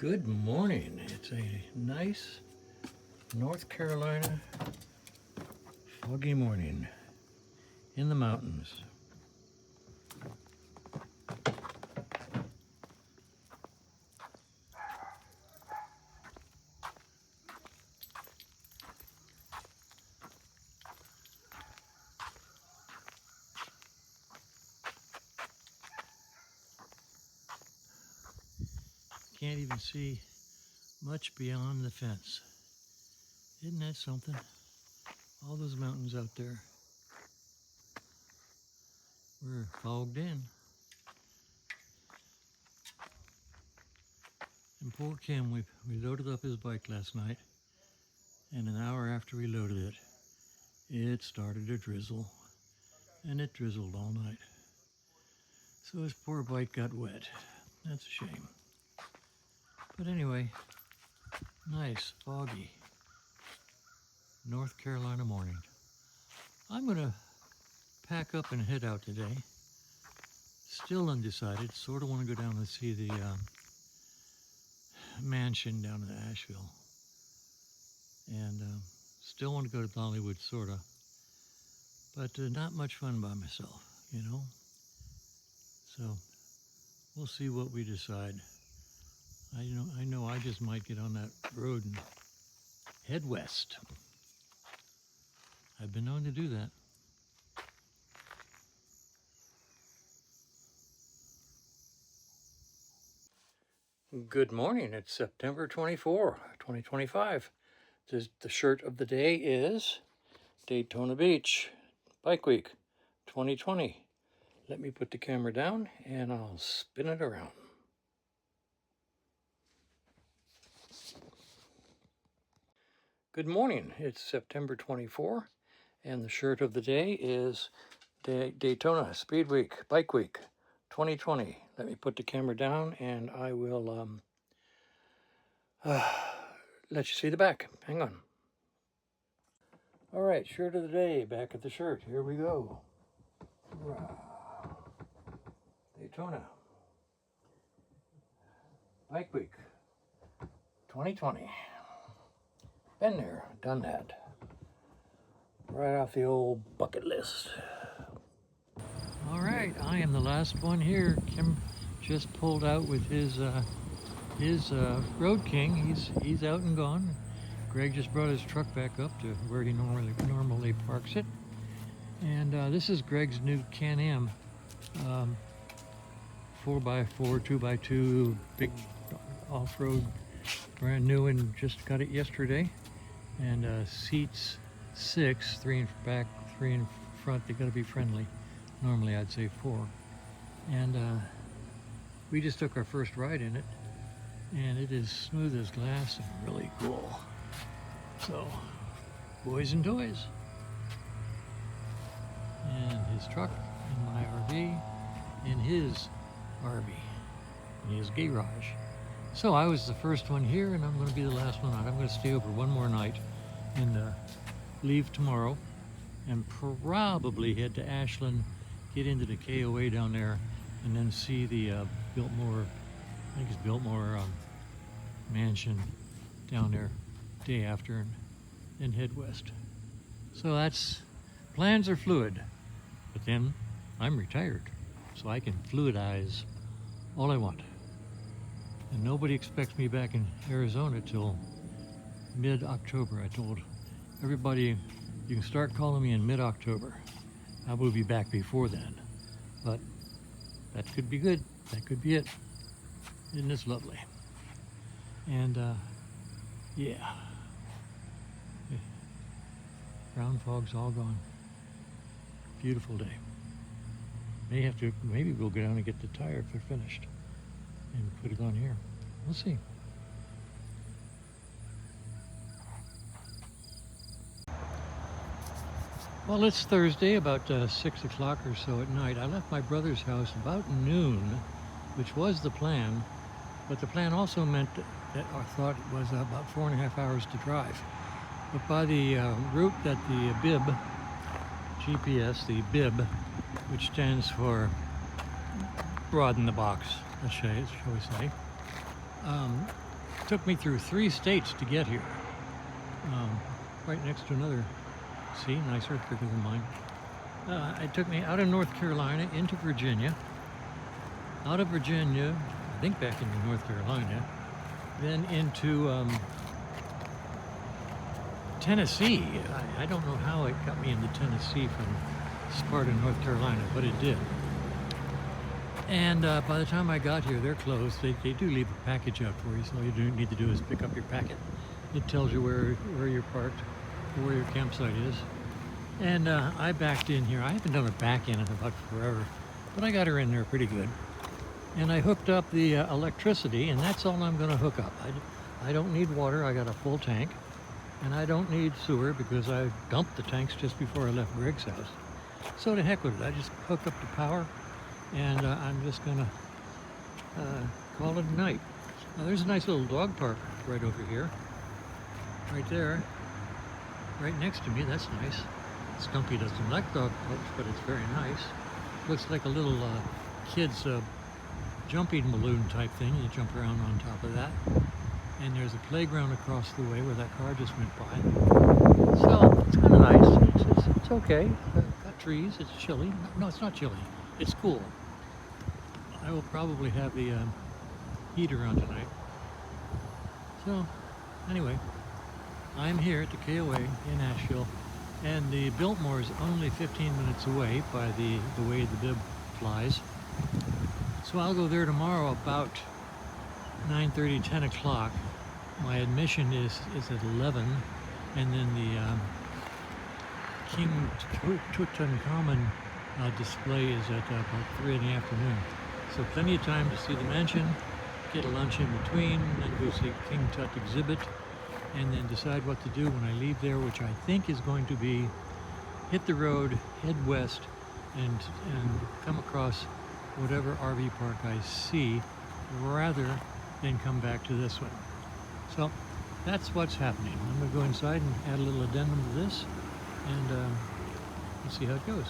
Good morning. It's a nice North Carolina foggy morning in the mountains. Can't even see much beyond the fence. Isn't that something? All those mountains out there. We're fogged in. And poor Kim, we loaded up his bike last night, and an hour after we loaded it, it started to drizzle, and it drizzled all night. So his poor bike got wet. That's a shame. But anyway, nice, foggy North Carolina morning. I'm gonna pack up and head out today. Still undecided, sort of want to go down and see the mansion down in Asheville. And still want to go to Dollywood, sort of. But not much fun by myself, you know? So we'll see what we decide. I know I just might get on that road and head west. I've been known to do that. Good morning. It's September 24, 2025. The shirt of the day is Daytona Beach Bike Week 2020. Let me put the camera down and I'll spin it around. Good morning. It's September 24 and the shirt of the day is Daytona Speed Week Bike Week 2020. Let me put the camera down and I will let you see the back. Hang on. All right, shirt of the day, back of the shirt. Here we go. Daytona Bike Week 2020. Been there, done that. Right off the old bucket list. All right, I am the last one here. Kim just pulled out with his Road King. He's out and gone. Greg just brought his truck back up to where he normally parks it. And this is Greg's new Can-Am 4x4, 2x2, big off-road, brand new, and just got it yesterday. And seats 6, 3 in back, 3 in front. They gotta be friendly. Normally I'd say 4. And we just took our first ride in it, and it is smooth as glass and really cool. So, boys and toys. And his truck, and my RV, and his RV, and his garage. So I was the first one here, and I'm going to be the last one out. I'm going to stay over one more night and leave tomorrow, and probably head to Ashland, get into the KOA down there, and then see the Biltmore, I think it's Biltmore mansion down there day after, and then head west. So that's, plans are fluid, but then I'm retired, so I can fluidize all I want. And nobody expects me back in Arizona till mid-October. I told everybody, you can start calling me in mid-October. I will be back before then, but that could be good. That could be it. Isn't this lovely? And yeah, brown fog's all gone. Beautiful day. Maybe we'll go down and get the tire if they're finished and put it on here. We'll see. Well, it's Thursday, about 6 o'clock or so at night. I left my brother's house about noon, which was the plan, but the plan also meant that I thought it was about 4.5 hours to drive. But by the route that the BIB, GPS, the BIB, which stands for broaden the box, shall we say, Took me through 3 states to get here. Right next to another, see, nicer, bigger than mine. It took me out of North Carolina into Virginia. Out of Virginia, I think back into North Carolina. Then into Tennessee. I don't know how it got me into Tennessee from Sparta, North Carolina, but it did. And by the time I got here, they're closed. They do leave a package out for you, so all you need to do is pick up your packet. It tells you where you're parked, where your campsite is. And I backed in here. I haven't done a back in about forever, but I got her in there pretty good. And I hooked up the electricity, and that's all I'm going to hook up. I don't need water. I got a full tank. And I don't need sewer because I dumped the tanks just before I left Greg's house. So to heck with it. I just hooked up the power, and I'm just going to call it a night. Now there's a nice little dog park right over here. Right there. Right next to me. That's nice. Stumpy doesn't like dog parks, but it's very nice. Looks like a little kid's jumping balloon type thing. You jump around on top of that. And there's a playground across the way where that car just went by. So it's kind of nice. It's okay. Got trees. It's chilly. No, it's not chilly. It's cool. I will probably have the heater on tonight. So anyway, I'm here at the KOA in Asheville, and the Biltmore is only 15 minutes away by the way the bib flies. So I'll go there tomorrow about 9:30, 10 o'clock. My admission is at 11, and then the King Tutankhamun display is at about 3 in the afternoon. So plenty of time to see the mansion, get a lunch in between, then go see King Tut exhibit, and then decide what to do when I leave there, which I think is going to be hit the road, head west, and come across whatever RV park I see, rather than come back to this one. So that's what's happening. I'm going to go inside and add a little addendum to this, and let's see how it goes.